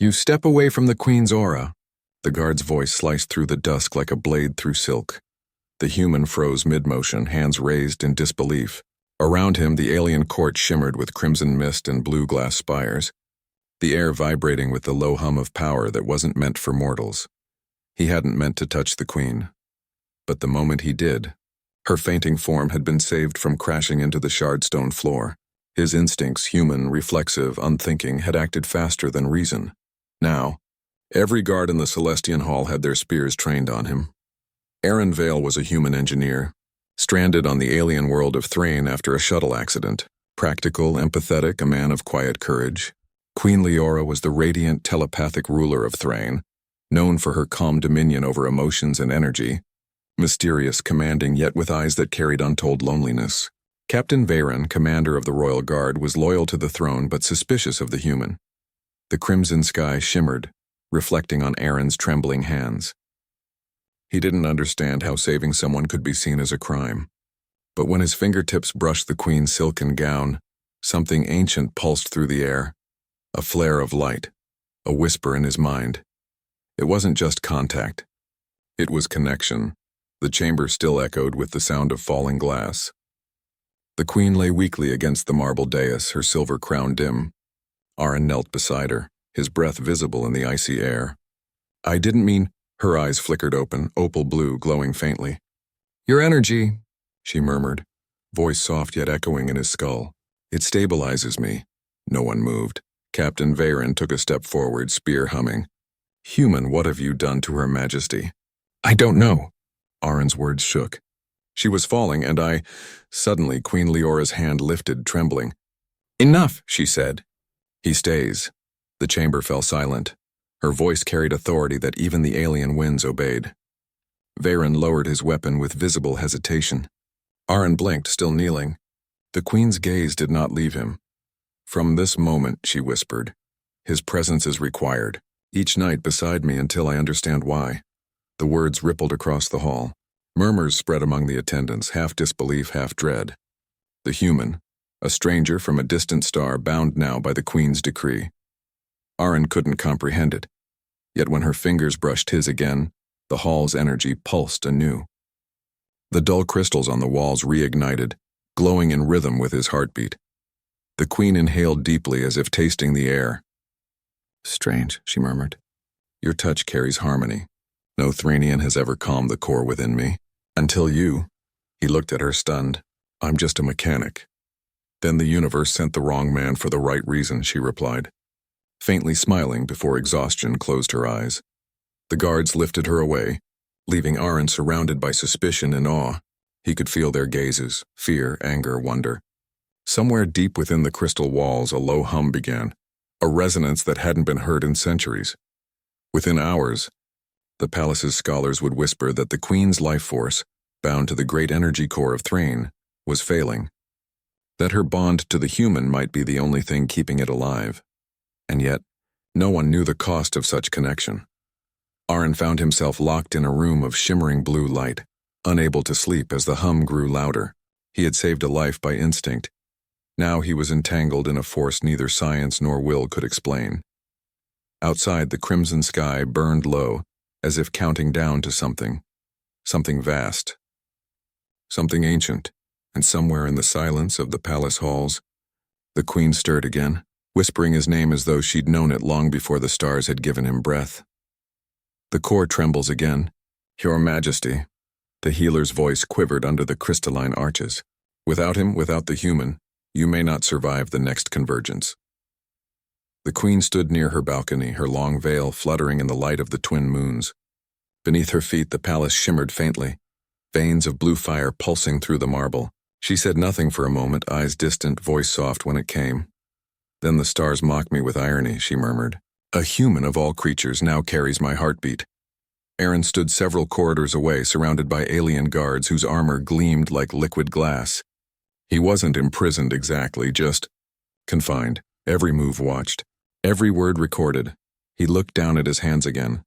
You step away from the Queen's aura. The guard's voice sliced through the dusk like a blade through silk. The human froze mid-motion, hands raised in disbelief. Around him, the alien court shimmered with crimson mist and blue glass spires, the air vibrating with the low hum of power that wasn't meant for mortals. He hadn't meant to touch the Queen. But the moment he did, her fainting form had been saved from crashing into the shard stone floor. His instincts, human, reflexive, unthinking, had acted faster than reason. Now, every guard in the Celestian Hall had their spears trained on him. Aren Vale was a human engineer, stranded on the alien world of Threyn after a shuttle accident. Practical, empathetic, a man of quiet courage. Queen Leora was the radiant, telepathic ruler of Threyn, known for her calm dominion over emotions and energy, mysterious, commanding, yet with eyes that carried untold loneliness. Captain Aren, commander of the Royal Guard, was loyal to the throne but suspicious of the human. The crimson sky shimmered, reflecting on Aren's trembling hands. He didn't understand how saving someone could be seen as a crime. But when his fingertips brushed the Queen's silken gown, something ancient pulsed through the air. A flare of light, a whisper in his mind. It wasn't just contact. It was connection. The chamber still echoed with the sound of falling glass. The Queen lay weakly against the marble dais, her silver crown dim. Aren knelt beside her, his breath visible in the icy air. I didn't mean... Her eyes flickered open, opal blue, glowing faintly. Your energy, she murmured, voice soft yet echoing in his skull. It stabilizes me. No one moved. Captain Aren took a step forward, spear humming. Human, what have you done to Her Majesty? I don't know. Aren's words shook. She was falling, and Suddenly, Queen Leora's hand lifted, trembling. Enough, she said. He stays. The chamber fell silent. Her voice carried authority that even the alien winds obeyed. Aren lowered his weapon with visible hesitation. Aren blinked, still kneeling. The Queen's gaze did not leave him. From this moment, she whispered, his presence is required. Each night beside me until I understand why. The words rippled across the hall. Murmurs spread among the attendants, half disbelief, half dread. The human, a stranger from a distant star bound now by the Queen's decree. Aren couldn't comprehend it. Yet when her fingers brushed his again, the hall's energy pulsed anew. The dull crystals on the walls reignited, glowing in rhythm with his heartbeat. The Queen inhaled deeply as if tasting the air. Strange, she murmured. Your touch carries harmony. No Threnian has ever calmed the core within me. Until you. He looked at her stunned. I'm just a mechanic. Then the universe sent the wrong man for the right reason, she replied, faintly smiling before exhaustion closed her eyes. The guards lifted her away, leaving Aren surrounded by suspicion and awe. He could feel their gazes, fear, anger, wonder. Somewhere deep within the crystal walls, a low hum began, a resonance that hadn't been heard in centuries. Within hours, the palace's scholars would whisper that the Queen's life force, bound to the great energy core of Threyn, was failing. That her bond to the human might be the only thing keeping it alive. And yet, no one knew the cost of such connection. Aren found himself locked in a room of shimmering blue light, unable to sleep as the hum grew louder. He had saved a life by instinct. Now he was entangled in a force neither science nor will could explain. Outside, the crimson sky burned low, as if counting down to something vast, something ancient, and somewhere in the silence of the palace halls, the Queen stirred again, whispering his name as though she'd known it long before the stars had given him breath. The core trembles again. Your Majesty. The healer's voice quivered under the crystalline arches. Without him, without the human, you may not survive the next convergence. The Queen stood near her balcony, her long veil fluttering in the light of the twin moons. Beneath her feet, the palace shimmered faintly, veins of blue fire pulsing through the marble. She said nothing for a moment, eyes distant, voice soft when it came. Then the stars mock me with irony, she murmured. A human of all creatures now carries my heartbeat. Aren stood several corridors away, surrounded by alien guards whose armor gleamed like liquid glass. He wasn't imprisoned exactly, just confined. Every move watched, every word recorded. He looked down at his hands again.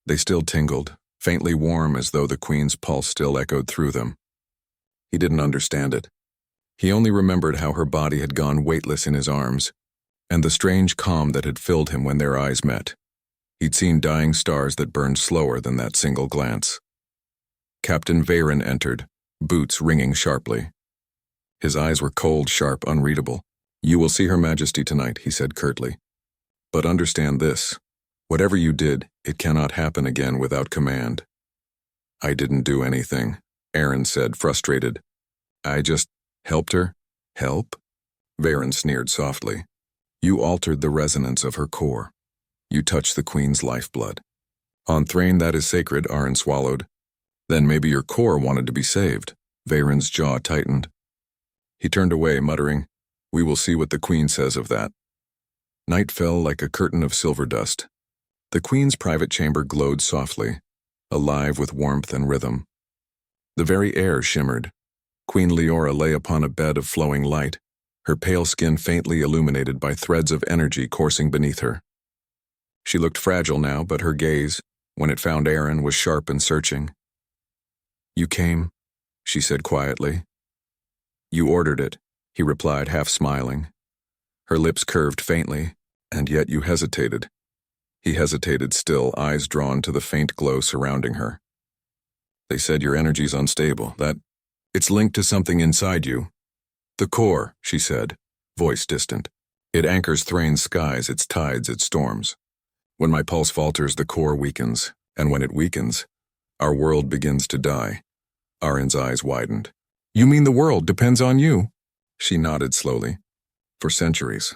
They still tingled, faintly warm as though the Queen's pulse still echoed through them. He didn't understand it. He only remembered how her body had gone weightless in his arms, and the strange calm that had filled him when their eyes met. He'd seen dying stars that burned slower than that single glance. Captain Aren entered, boots ringing sharply. His eyes were cold, sharp, unreadable. "You will see Her Majesty tonight," he said curtly. "But understand this. Whatever you did, it cannot happen again without command." "I didn't do anything," Aren said, frustrated. "I just helped her." "Help?" Aren sneered softly. "You altered the resonance of her core. You touched the Queen's lifeblood. On Threyn, that is sacred," Aren swallowed. "Then maybe your core wanted to be saved." Varen's jaw tightened. He turned away, muttering, "We will see what the Queen says of that." Night fell like a curtain of silver dust. The Queen's private chamber glowed softly, alive with warmth and rhythm. The very air shimmered. Queen Leora lay upon a bed of flowing light, her pale skin faintly illuminated by threads of energy coursing beneath her. She looked fragile now, but her gaze, when it found Aren, was sharp and searching. "You came," she said quietly. "You ordered it," he replied, half smiling. Her lips curved faintly, "And yet you hesitated." He hesitated still, eyes drawn to the faint glow surrounding her. "They said your energy's unstable, that it's linked to something inside you." "The core," she said, voice distant. "It anchors Threyn's skies, its tides, its storms. When my pulse falters, the core weakens, and when it weakens, our world begins to die." Aren's eyes widened. "You mean the world depends on you?" She nodded slowly. "For centuries,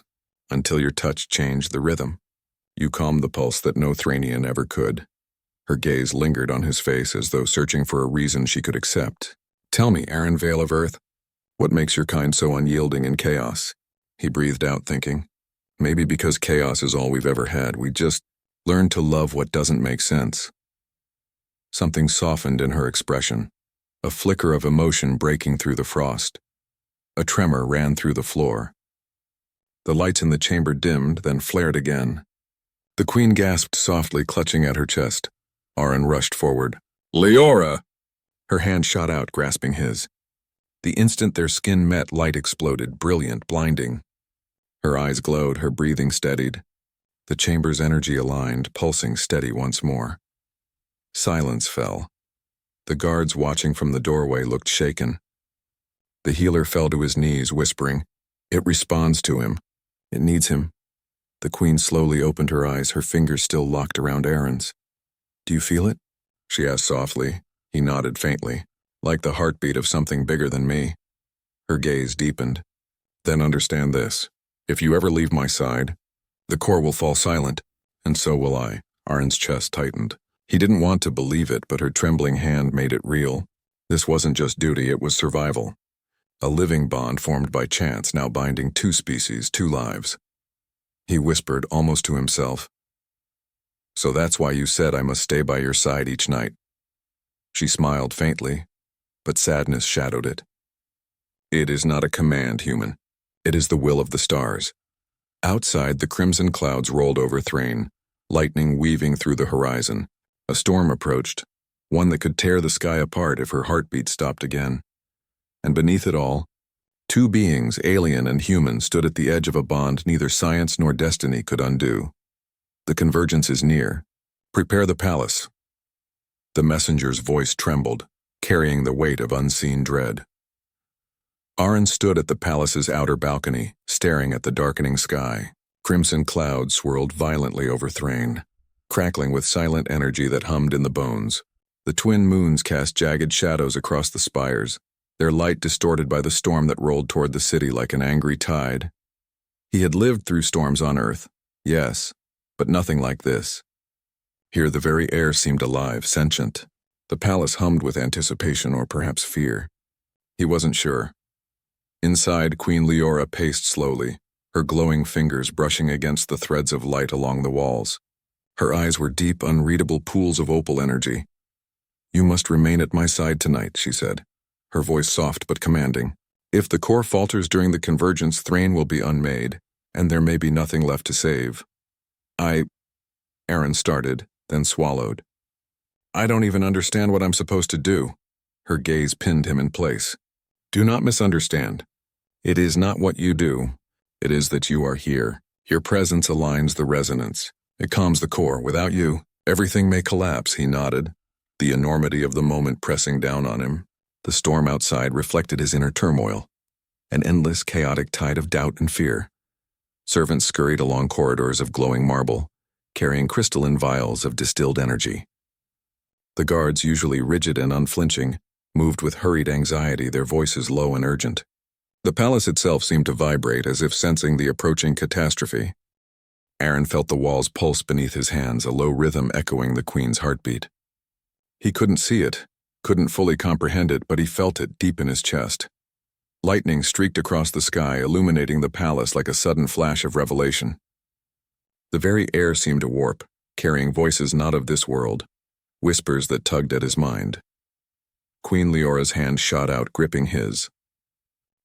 until your touch changed the rhythm. You calmed the pulse that no Threnian ever could." Her gaze lingered on his face as though searching for a reason she could accept. "Tell me, Aren, Veil of Earth, what makes your kind so unyielding in chaos?" He breathed out, thinking, maybe because chaos is all we've ever had, we just learned to love what doesn't make sense. Something softened in her expression, a flicker of emotion breaking through the frost. A tremor ran through the floor. The lights in the chamber dimmed, then flared again. The Queen gasped softly, clutching at her chest. Aren rushed forward. "Leora!" Her hand shot out, grasping his. The instant their skin met, light exploded, brilliant, blinding. Her eyes glowed, her breathing steadied. The chamber's energy aligned, pulsing steady once more. Silence fell. The guards watching from the doorway looked shaken. The healer fell to his knees, whispering, "It responds to him. It needs him." The Queen slowly opened her eyes, her fingers still locked around Aren's. "Do you feel it?" she asked softly. He nodded faintly, like the heartbeat of something bigger than me. Her gaze deepened. "Then understand this. If you ever leave my side, the core will fall silent, and so will I." Aren's chest tightened. He didn't want to believe it, but her trembling hand made it real. This wasn't just duty, it was survival. A living bond formed by chance, now binding two species, two lives. He whispered, almost to himself, "So that's why you said I must stay by your side each night." She smiled faintly, but sadness shadowed it. "It is not a command, human. It is the will of the stars." Outside, the crimson clouds rolled over Threyn, lightning weaving through the horizon. A storm approached, one that could tear the sky apart if her heartbeat stopped again. And beneath it all, two beings, alien and human, stood at the edge of a bond neither science nor destiny could undo. "The convergence is near. Prepare the palace." The messenger's voice trembled, carrying the weight of unseen dread. Aren stood at the palace's outer balcony, staring at the darkening sky. Crimson clouds swirled violently over Threyn, crackling with silent energy that hummed in the bones. The twin moons cast jagged shadows across the spires, their light distorted by the storm that rolled toward the city like an angry tide. He had lived through storms on Earth, yes, but nothing like this. Here the very air seemed alive, sentient. The palace hummed with anticipation or perhaps fear. He wasn't sure. Inside, Queen Leora paced slowly, her glowing fingers brushing against the threads of light along the walls. Her eyes were deep, unreadable pools of opal energy. "You must remain at my side tonight," she said, her voice soft but commanding. "If the core falters during the convergence, Threyn will be unmade, and there may be nothing left to save." Aren started, then swallowed. "I don't even understand what I'm supposed to do." Her gaze pinned him in place. "Do not misunderstand. It is not what you do. It is that you are here, Your presence aligns the resonance. It calms the core. Without you, everything may collapse, he nodded, the enormity of the moment pressing down on him. The storm outside reflected his inner turmoil, an endless, chaotic tide of doubt and fear. Servants scurried along corridors of glowing marble, carrying crystalline vials of distilled energy. The guards, usually rigid and unflinching, moved with hurried anxiety, their voices low and urgent. The palace itself seemed to vibrate as if sensing the approaching catastrophe. Aren felt the walls pulse beneath his hands, a low rhythm echoing the queen's heartbeat. He couldn't see it, couldn't fully comprehend it, but he felt it deep in his chest. Lightning streaked across the sky, illuminating the palace like a sudden flash of revelation. The very air seemed to warp, carrying voices not of this world, whispers that tugged at his mind. Queen Leora's hand shot out, gripping his.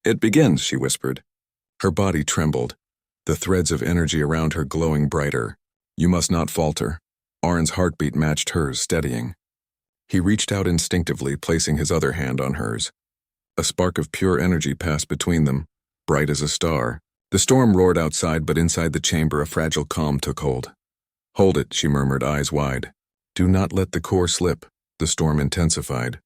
"It begins," she whispered. Her body trembled, the threads of energy around her glowing brighter. "You must not falter." Aren's heartbeat matched hers, steadying. He reached out instinctively, placing his other hand on hers. A spark of pure energy passed between them, bright as a star. The storm roared outside, but inside the chamber a fragile calm took hold. "Hold it," she murmured, eyes wide. "Do not let the core slip." The storm intensified.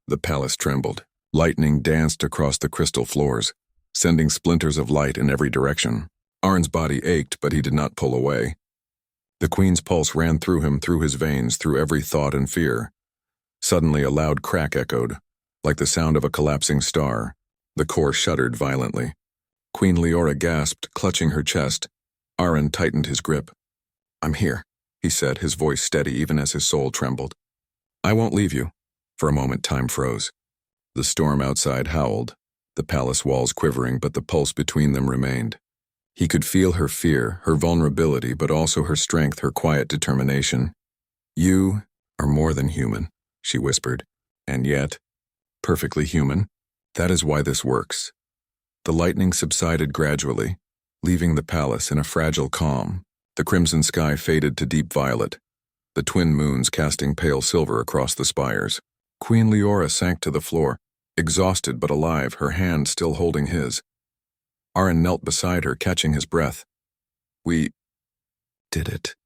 The palace trembled. Lightning danced across the crystal floors, sending splinters of light in every direction. Aren's body ached, but he did not pull away. The queen's pulse ran through him, through his veins, through every thought and fear. Suddenly a loud crack echoed, like the sound of a collapsing star. The core shuddered violently. Queen Leora gasped, clutching her chest. Aren tightened his grip. "I'm here," he said, his voice steady even as his soul trembled. "I won't leave you." For a moment time froze. The storm outside howled, the palace walls quivering, but the pulse between them remained. He could feel her fear, her vulnerability, but also her strength, her quiet determination. "You are more than human," she whispered, "and yet, perfectly human. That is why this works." The lightning subsided gradually, leaving the palace in a fragile calm. The crimson sky faded to deep violet, the twin moons casting pale silver across the spires. Queen Leora sank to the floor, exhausted but alive, her hand still holding his. Aren knelt beside her, catching his breath. "We did it,"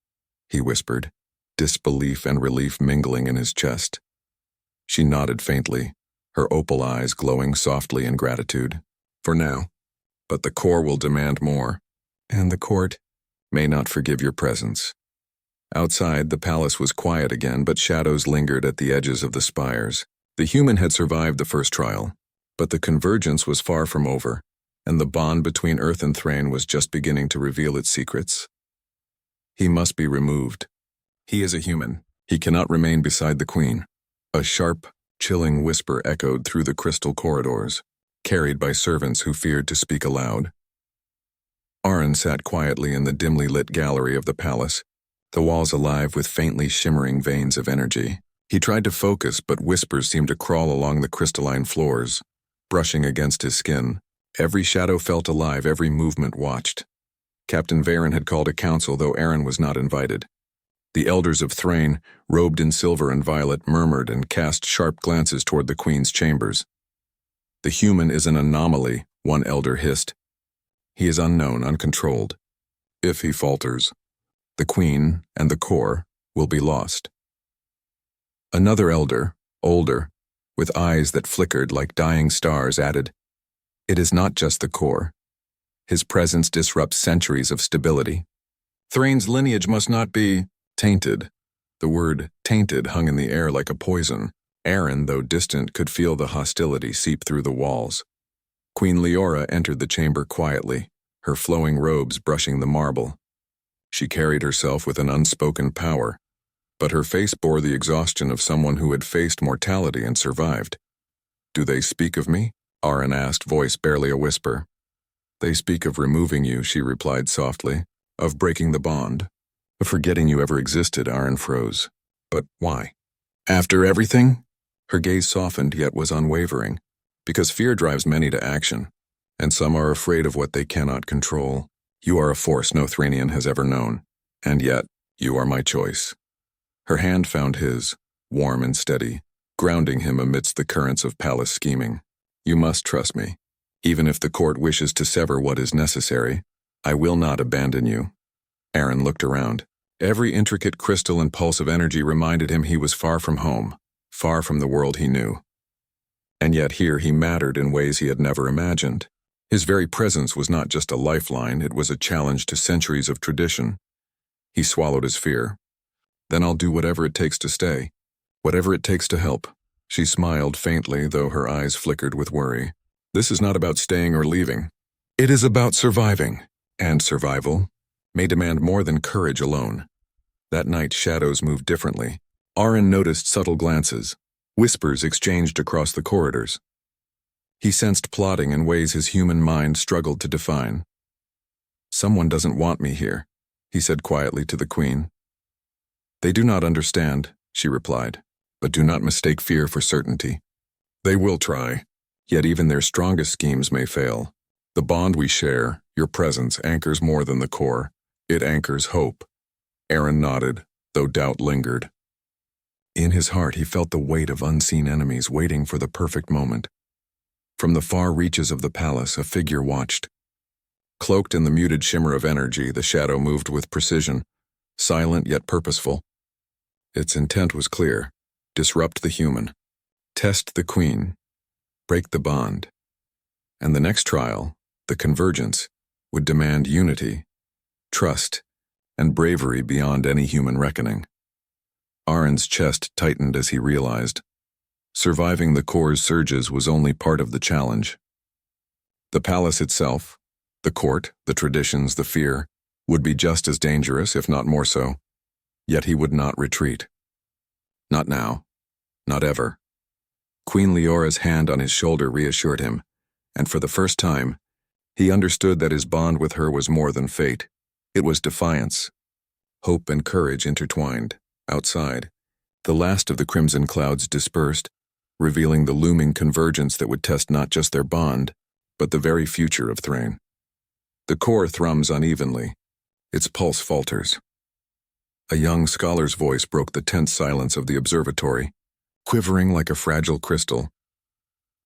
he whispered, disbelief and relief mingling in his chest. She nodded faintly, her opal eyes glowing softly in gratitude. "For now. But the core will demand more, and the court may not forgive your presence." Outside, the palace was quiet again, but shadows lingered at the edges of the spires. The human had survived the first trial, but the convergence was far from over, and the bond between Earth and Threyn was just beginning to reveal its secrets. He must be removed. He is a human. He cannot remain beside the queen. A sharp, chilling whisper echoed through the crystal corridors, carried by servants who feared to speak aloud. Aren sat quietly in the dimly lit gallery of the palace, the walls alive with faintly shimmering veins of energy. He tried to focus, but whispers seemed to crawl along the crystalline floors, brushing against his skin. Every shadow felt alive, every movement watched. Captain Threyn had called a council, though Aren was not invited. The elders of Threyn, robed in silver and violet, murmured and cast sharp glances toward the queen's chambers. "The human is an anomaly," one elder hissed. "He is unknown, uncontrolled. If he falters, the queen and the core will be lost." Another elder, older, with eyes that flickered like dying stars, added, "It is not just the core. His presence disrupts centuries of stability. Threyn's lineage must not be tainted." The word tainted hung in the air like a poison. Aren, though distant, could feel the hostility seep through the walls. Queen Leora entered the chamber quietly, her flowing robes brushing the marble. She carried herself with an unspoken power, but her face bore the exhaustion of someone who had faced mortality and survived. "Do they speak of me?" Aren asked, voice barely a whisper. "They speak of removing you," she replied softly, "of breaking the bond, of forgetting you ever existed." Aren froze. "But why?" "After everything?" Her gaze softened, yet was unwavering. "Because fear drives many to action, and some are afraid of what they cannot control. You are a force no Threnian has ever known, and yet you are my choice." Her hand found his, warm and steady, grounding him amidst the currents of palace scheming. "You must trust me, even if the court wishes to sever what is necessary. I will not abandon you. Aren looked around. Every intricate crystal and pulse of energy reminded him he was far from home, far from the world he knew. And yet here he mattered in ways he had never imagined. His very presence was not just a lifeline, it was a challenge to centuries of tradition. He swallowed his fear. Then I'll do whatever it takes to stay. Whatever it takes to help. She smiled faintly, though her eyes flickered with worry. This is not about staying or leaving. It is about surviving. And survival may demand more than courage alone. That night, shadows moved differently. Aren noticed subtle glances. Whispers exchanged across the corridors. He sensed plotting in ways his human mind struggled to define. Someone doesn't want me here, he said quietly to the Queen. They do not understand, she replied, but do not mistake fear for certainty. They will try, yet even their strongest schemes may fail. The bond we share, your presence, anchors more than the core. It anchors hope. Aren nodded, though doubt lingered. In his heart he felt the weight of unseen enemies waiting for the perfect moment. From the far reaches of the palace, a figure watched. Cloaked in the muted shimmer of energy, the shadow moved with precision, silent yet purposeful. Its intent was clear: disrupt the human, test the Queen, break the bond. And the next trial, the convergence, would demand unity, trust, and bravery beyond any human reckoning. Aren's chest tightened as he realized. Surviving the core's surges was only part of the challenge. The palace itself, the court, the traditions, the fear, would be just as dangerous, if not more so. Yet he would not retreat. Not now. Not ever. Queen Leora's hand on his shoulder reassured him, and for the first time, he understood that his bond with her was more than fate. It was defiance. Hope and courage intertwined. Outside, the last of the crimson clouds dispersed, revealing the looming convergence that would test not just their bond, but the very future of Threyn. The core thrums unevenly. Its pulse falters. A young scholar's voice broke the tense silence of the observatory, quivering like a fragile crystal.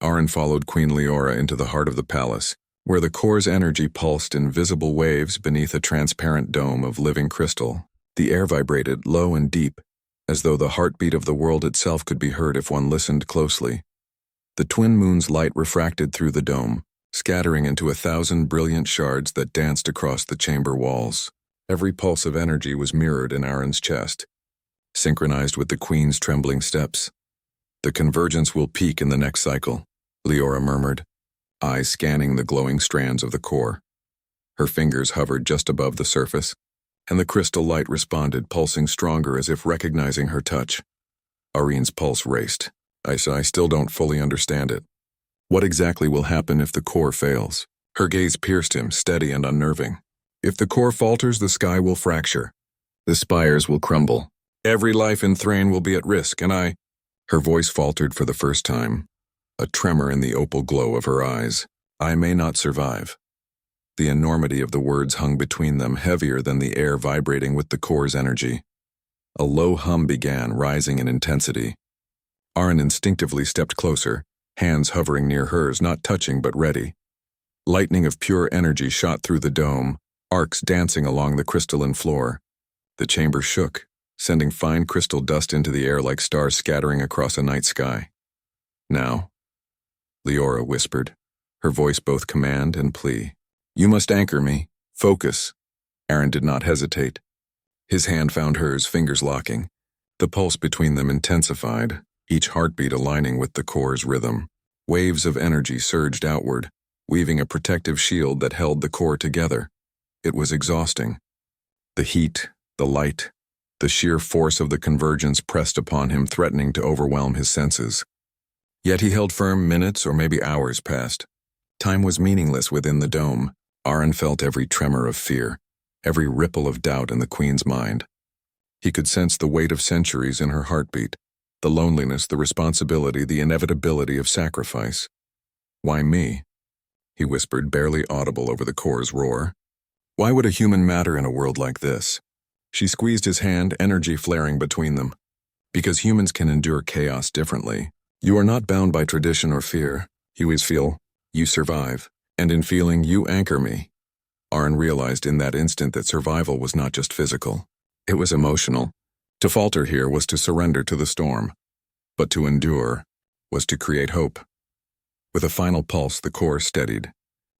Aren followed Queen Leora into the heart of the palace, where the core's energy pulsed in visible waves beneath a transparent dome of living crystal. The air vibrated, low and deep, as though the heartbeat of the world itself could be heard if one listened closely. The twin moon's light refracted through the dome, scattering into 1,000 brilliant shards that danced across the chamber walls. Every pulse of energy was mirrored in Aren's chest, synchronized with the Queen's trembling steps. The convergence will peak in the next cycle, Leora murmured, eyes scanning the glowing strands of the core. Her fingers hovered just above the surface, and the crystal light responded, pulsing stronger as if recognizing her touch. Aren's pulse raced. I still don't fully understand it. What exactly will happen if the core fails? Her gaze pierced him, steady and unnerving. If the core falters, the sky will fracture. The spires will crumble. Every life in Threyn will be at risk, and I— Her voice faltered for the first time, a tremor in the opal glow of her eyes. I may not survive. The enormity of the words hung between them, heavier than the air vibrating with the core's energy. A low hum began, rising in intensity. Aren instinctively stepped closer, hands hovering near hers, not touching but ready. Lightning of pure energy shot through the dome, arcs dancing along the crystalline floor. The chamber shook, sending fine crystal dust into the air like stars scattering across a night sky. Now, Leora whispered, her voice both command and plea. You must anchor me. Focus. Aren did not hesitate. His hand found hers, fingers locking. The pulse between them intensified, each heartbeat aligning with the core's rhythm. Waves of energy surged outward, weaving a protective shield that held the core together. It was exhausting. The heat, the light, the sheer force of the convergence pressed upon him, threatening to overwhelm his senses. Yet he held firm. Minutes or maybe hours passed. Time was meaningless within the dome. Aren felt every tremor of fear, every ripple of doubt in the Queen's mind. He could sense the weight of centuries in her heartbeat, the loneliness, the responsibility, the inevitability of sacrifice. Why me? He whispered, barely audible over the core's roar. Why would a human matter in a world like this? She squeezed his hand, energy flaring between them. Because humans can endure chaos differently. You are not bound by tradition or fear. You always feel, you survive. And in feeling, you anchor me. Aren realized in that instant that survival was not just physical. It was emotional. To falter here was to surrender to the storm, but to endure was to create hope. With a final pulse, the core steadied.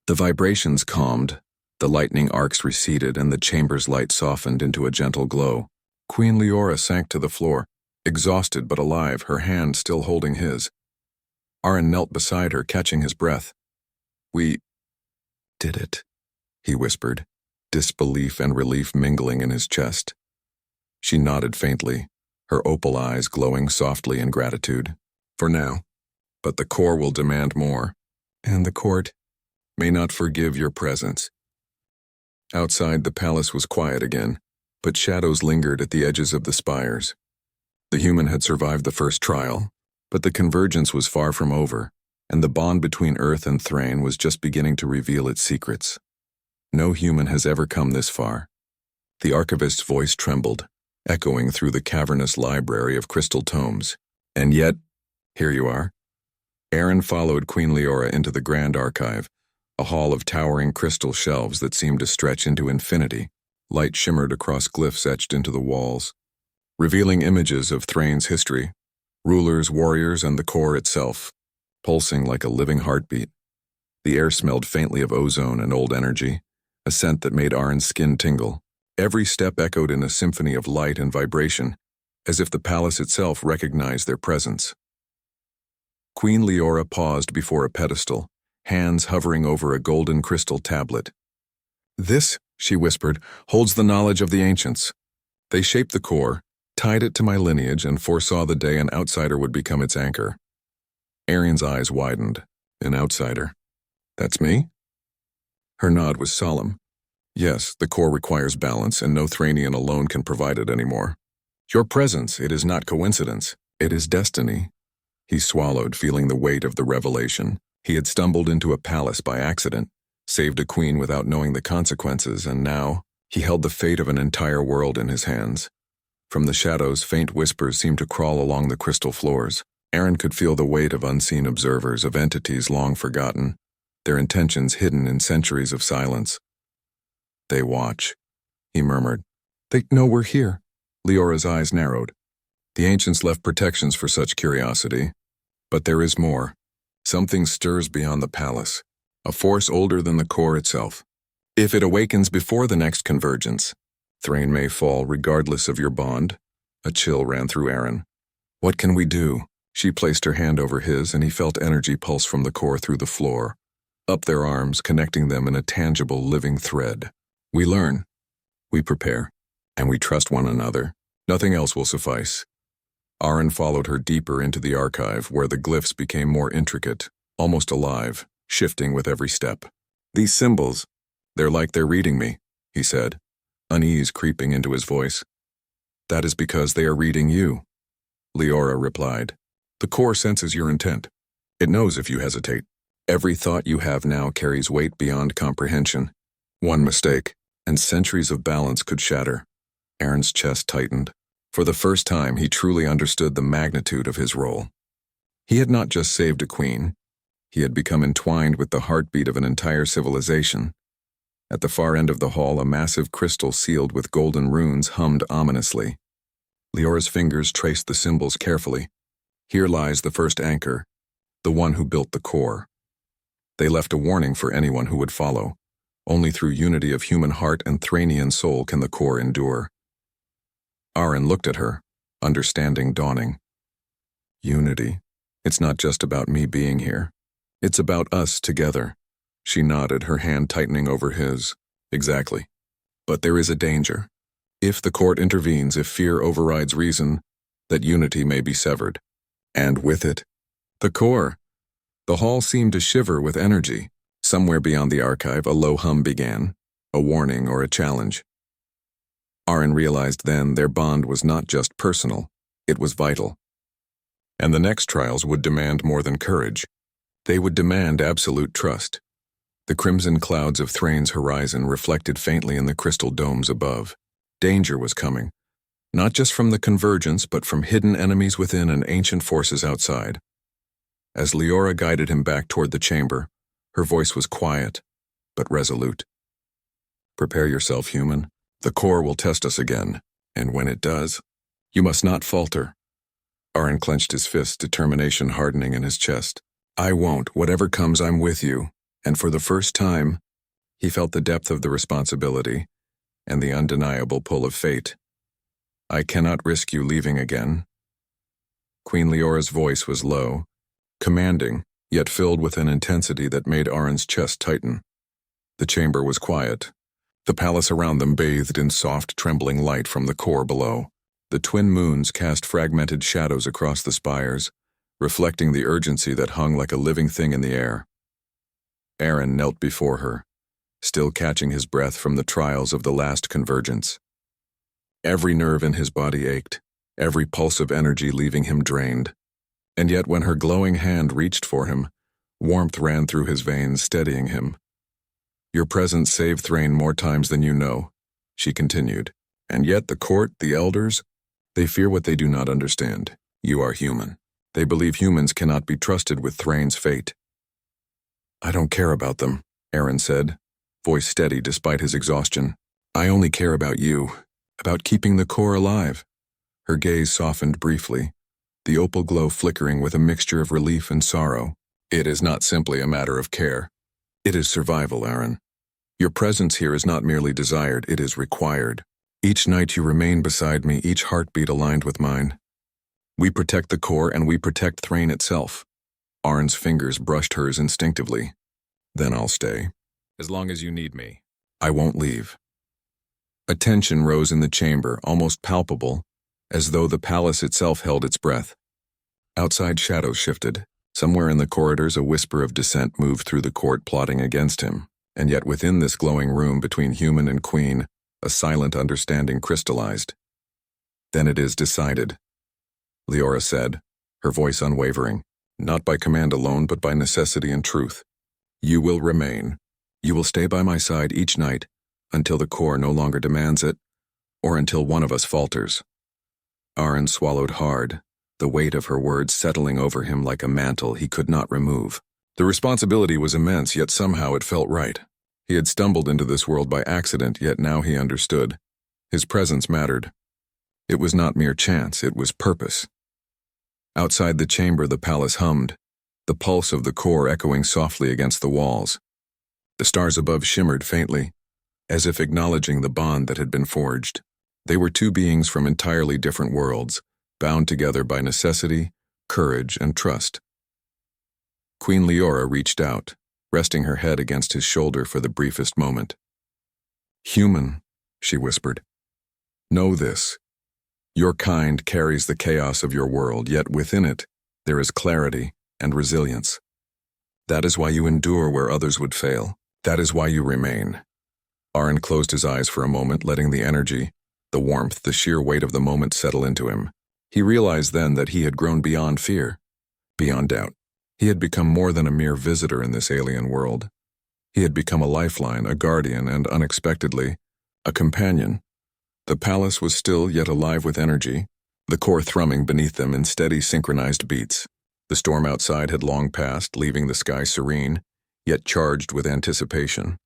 The vibrations calmed, the lightning arcs receded, and the chamber's light softened into a gentle glow. Queen Leora sank to the floor, exhausted but alive, her hand still holding his. Aren knelt beside her, catching his breath. "We did it," he whispered, disbelief and relief mingling in his chest. She nodded faintly, her opal eyes glowing softly in gratitude. "For now. But the core will demand more, and the court may not forgive your presence." Outside, the palace was quiet again, but shadows lingered at the edges of the spires. The human had survived the first trial, but the convergence was far from over, and the bond between Earth and Threyn was just beginning to reveal its secrets. No human has ever come this far. The archivist's voice trembled, echoing through the cavernous library of crystal tomes. "And yet, here you are." Aren followed Queen Leora into the Grand Archive, a hall of towering crystal shelves that seemed to stretch into infinity. Light shimmered across glyphs etched into the walls, revealing images of Threyn's history, rulers, warriors, and the core itself, pulsing like a living heartbeat. The air smelled faintly of ozone and old energy, a scent that made Aren's skin tingle. Every step echoed in a symphony of light and vibration, as if the palace itself recognized their presence. Queen Leora paused before a pedestal, hands hovering over a golden crystal tablet. "This," she whispered, "holds the knowledge of the ancients. They shaped the core, tied it to my lineage, and foresaw the day an outsider would become its anchor." Aren's eyes widened. "An outsider? That's me?" Her nod was solemn. "Yes, the core requires balance, and no Threynian alone can provide it anymore. Your presence, it is not coincidence, it is destiny." He swallowed, feeling the weight of the revelation. He had stumbled into a palace by accident, saved a queen without knowing the consequences, and now he held the fate of an entire world in his hands. From the shadows, faint whispers seemed to crawl along the crystal floors. Aren could feel the weight of unseen observers, of entities long forgotten, their intentions hidden in centuries of silence. "They watch," he murmured. "They know we're here." Leora's eyes narrowed. "The ancients left protections for such curiosity. But there is more. Something stirs beyond the palace, a force older than the core itself. If it awakens before the next convergence, Threyn may fall regardless of your bond." A chill ran through Aren. "What can we do?" She placed her hand over his, and he felt energy pulse from the core through the floor, up their arms, connecting them in a tangible, living thread. "We learn, we prepare, and we trust one another. Nothing else will suffice." Aren followed her deeper into the archive, where the glyphs became more intricate, almost alive, shifting with every step. "These symbols, they're like they're reading me," he said, unease creeping into his voice. "That is because they are reading you," Leora replied. "The core senses your intent. It knows if you hesitate. Every thought you have now carries weight beyond comprehension. One mistake, and centuries of balance could shatter." Aren's chest tightened. For the first time, he truly understood the magnitude of his role. He had not just saved a queen. He had become entwined with the heartbeat of an entire civilization. At the far end of the hall, a massive crystal sealed with golden runes hummed ominously. Leora's fingers traced the symbols carefully. "Here lies the first anchor, the one who built the core." They left a warning for anyone who would follow. Only through unity of human heart and Threynian soul can the core endure. Aren looked at her, understanding dawning. "Unity. It's not just about me being here. It's about us together." She nodded, her hand tightening over his. "Exactly. But there is a danger. If the court intervenes, if fear overrides reason, that unity may be severed. And with it, the core." The hall seemed to shiver with energy. Somewhere beyond the archive, a low hum began, a warning or a challenge. Aren realized then their bond was not just personal, it was vital. And the next trials would demand more than courage. They would demand absolute trust. The crimson clouds of Threyn's horizon reflected faintly in the crystal domes above. Danger was coming, not just from the convergence, but from hidden enemies within and ancient forces outside. As Leora guided him back toward the chamber, her voice was quiet, but resolute. Prepare yourself, human. The core will test us again, and when it does, you must not falter. Aren clenched his fist, determination hardening in his chest. I won't. Whatever comes, I'm with you. And for the first time, he felt the depth of the responsibility and the undeniable pull of fate. I cannot risk you leaving again. Queen Leora's voice was low, commanding, yet filled with an intensity that made Aren's chest tighten. The chamber was quiet. The palace around them bathed in soft, trembling light from the core below. The twin moons cast fragmented shadows across the spires, reflecting the urgency that hung like a living thing in the air. Aren knelt before her, still catching his breath from the trials of the last convergence. Every nerve in his body ached, every pulse of energy leaving him drained. And yet when her glowing hand reached for him, warmth ran through his veins, steadying him. Your presence saved Threyn more times than you know, she continued. And yet the court, the elders, they fear what they do not understand. You are human. They believe humans cannot be trusted with Threyn's fate. I don't care about them, Aren said, voice steady despite his exhaustion. I only care about you, about keeping the core alive. Her gaze softened briefly, the opal glow flickering with a mixture of relief and sorrow. It is not simply a matter of care. It is survival, Aren. Your presence here is not merely desired, it is required. Each night you remain beside me, each heartbeat aligned with mine. We protect the core and we protect Threyn itself. Aren's fingers brushed hers instinctively. Then I'll stay. As long as you need me. I won't leave. A tension rose in the chamber, almost palpable, as though the palace itself held its breath. Outside shadows shifted. Somewhere in the corridors a whisper of dissent moved through the court, plotting against him. And yet within this glowing room between human and queen, a silent understanding crystallized. Then it is decided, Leora said, her voice unwavering, not by command alone but by necessity and truth. You will remain. You will stay by my side each night, until the core no longer demands it, or until one of us falters. Aren swallowed hard, the weight of her words settling over him like a mantle he could not remove. The responsibility was immense, yet somehow it felt right. He had stumbled into this world by accident, yet now he understood. His presence mattered. It was not mere chance, it was purpose. Outside the chamber the palace hummed, the pulse of the core echoing softly against the walls. The stars above shimmered faintly, as if acknowledging the bond that had been forged. They were two beings from entirely different worlds, bound together by necessity, courage, and trust. Queen Leora reached out, resting her head against his shoulder for the briefest moment. Human, she whispered. Know this. Your kind carries the chaos of your world, yet within it, there is clarity and resilience. That is why you endure where others would fail. That is why you remain. Aren closed his eyes for a moment, letting the energy, the warmth, the sheer weight of the moment settle into him. He realized then that he had grown beyond fear, beyond doubt. He had become more than a mere visitor in this alien world. He had become a lifeline, a guardian, and unexpectedly, a companion. The palace was still yet alive with energy, the core thrumming beneath them in steady, synchronized beats. The storm outside had long passed, leaving the sky serene, yet charged with anticipation.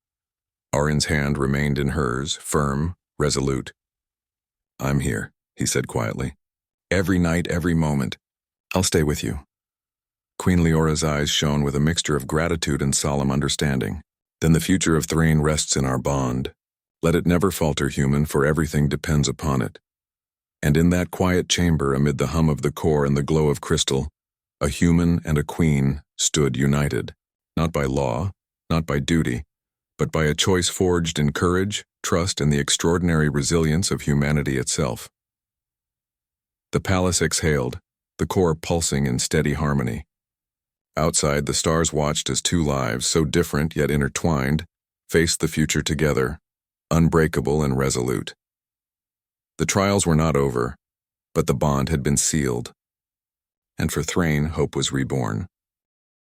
Aren's hand remained in hers, firm, resolute. I'm here, he said quietly. Every night, every moment. I'll stay with you. Queen Leora's eyes shone with a mixture of gratitude and solemn understanding. Then the future of Threyn rests in our bond. Let it never falter, human, for everything depends upon it. And in that quiet chamber, amid the hum of the core and the glow of crystal, a human and a queen stood united, not by law, not by duty, but by a choice forged in courage, trust, and the extraordinary resilience of humanity itself. The palace exhaled, the core pulsing in steady harmony. Outside, the stars watched as two lives, so different yet intertwined, faced the future together, unbreakable and resolute. The trials were not over, but the bond had been sealed. And for Threyn, hope was reborn.